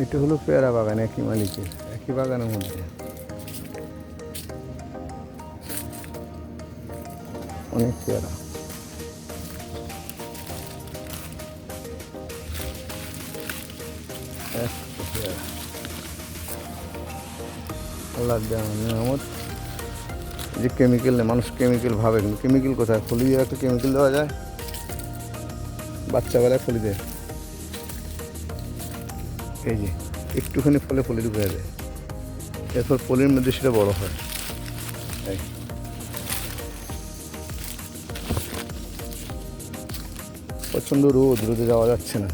এটা হলো পেয়ারা বাগান, একই মালিকের, একই বাগানের মধ্যে। অনেক পেয়ারা। পেয়ারা আল্লাহ নিয়ামত। যে কেমিক্যাল নেই, মানুষ কেমিক্যাল ভাবে, কিন্তু কেমিক্যাল কোথায়? ফলি দিয়ে একটা কেমিক্যাল দেওয়া যায়, বাচ্চাবেলায় ফলি দেয়। এই যে একটুখানি ফলে ফলি ঢুকে যায়, এরপর ফলির মধ্যে সেটা বড় হয়। তাই প্রচণ্ড রোদ, রোদে যাওয়া যাচ্ছে না,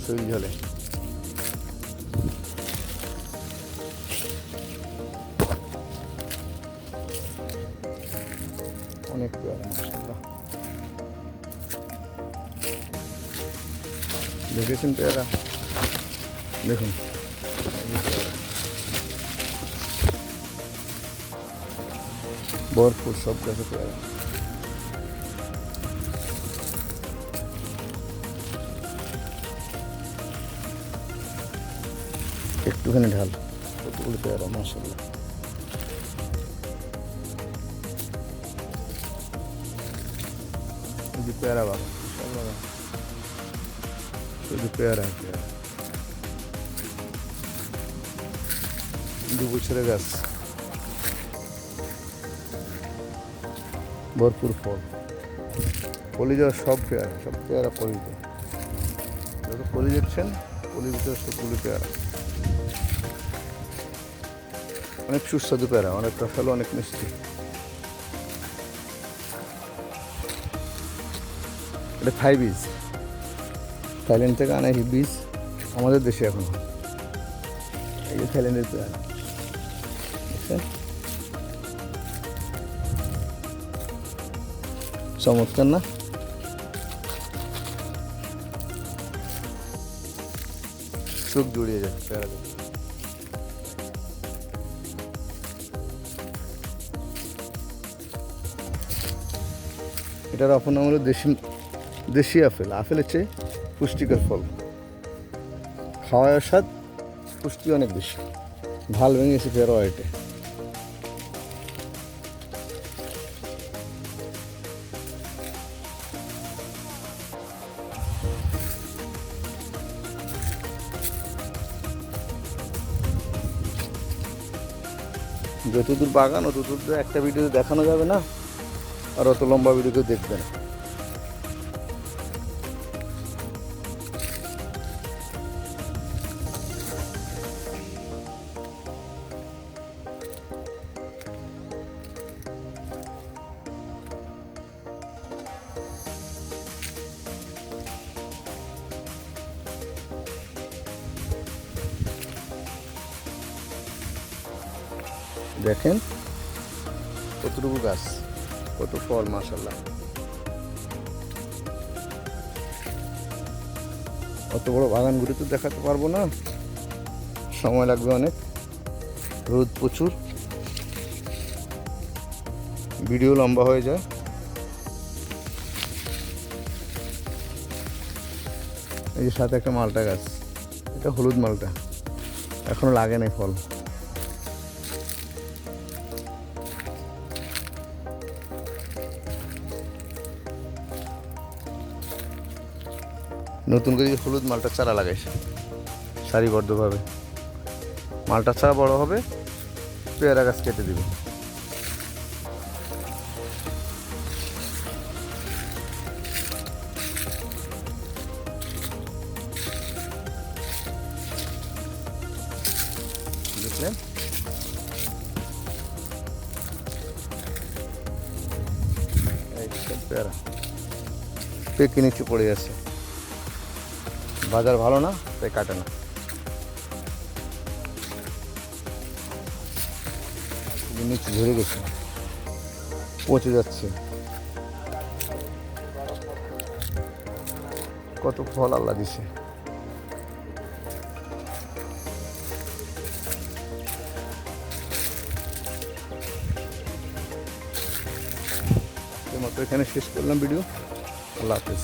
শরীর ঝলে। অনেক পেয়ারা মাশাআল্লাহ। দেখেছেন পেয়ারা? দেখুন ভরপুর সব গাছে পেয়ারা। একটুখানি ঢাল, কতগুলো পেয়ারা মাশাআল্লাহ। এই যে পেয়ারা বাগান, বিশাল বাগান, শুধু পেয়ারা পেয়ারা। 2 বছরের গাছ, ভরপুর ফল। পলি যাওয়া সব পেয়ারা, সব পেয়ারা পলিত। যত পলি দেখছেন, পলির ভিতরে সবগুলো পেয়ারা। অনেক সুস্বাদু পেয়ারা, অনেকটা ফল, অনেক মিষ্টি। এটা থাই বীজ, থাইল্যান্ড থেকে আনা এই বীজ আমাদের দেশে এখন হয়। এই যে থাইল্যান্ডের পেয়ারা দেখছেন, চমৎকার না? চোখ জুড়িয়ে যায় পেয়ারা। এটার অপর নাম হলো দেশি আপেল। আপেলের চেয়ে পুষ্টিকর ফল, খাওয়ার স্বাদ, পুষ্টি অনেক বেশি। ভাল ভেঙে গেছে পেয়ারা ওয়াইটে। যতদূর বাগান অতদূর একটা ভিডিও দেখানো যাবে না, আর অত লম্বা ভিডিও কেউ দেখবে না। দেখেন কতটুকু গাছ, কত ফল মাশাআল্লাহ। অত বড় বাগান ঘুরে তো দেখাতে পারবো না, সময় লাগবে অনেক, রোদ প্রচুর, ভিডিও লম্বা হয়ে যায়। এই যে সাথে একটা মালটা গাছ, এটা হলুদ মালটা, এখনো লাগে নাই ফল। নতুন করে হলুদ মালটার চারা লাগাইছে সারিবদ্ধভাবে। মালটার চারা বড় হবে, পেয়ারা গাছ কেটে দিবে। দেখলেন? পেয়ারা পেকে নিচে পড়ে যাচ্ছে, বাজার ভালো না তাই কাটে না। নিচে ঝরে গেছে, পচে যাচ্ছে। কত ফল আল্লাহ দিছে। মতো এখানে শেষ করলাম ভিডিও। আল্লাহ হাফেজ।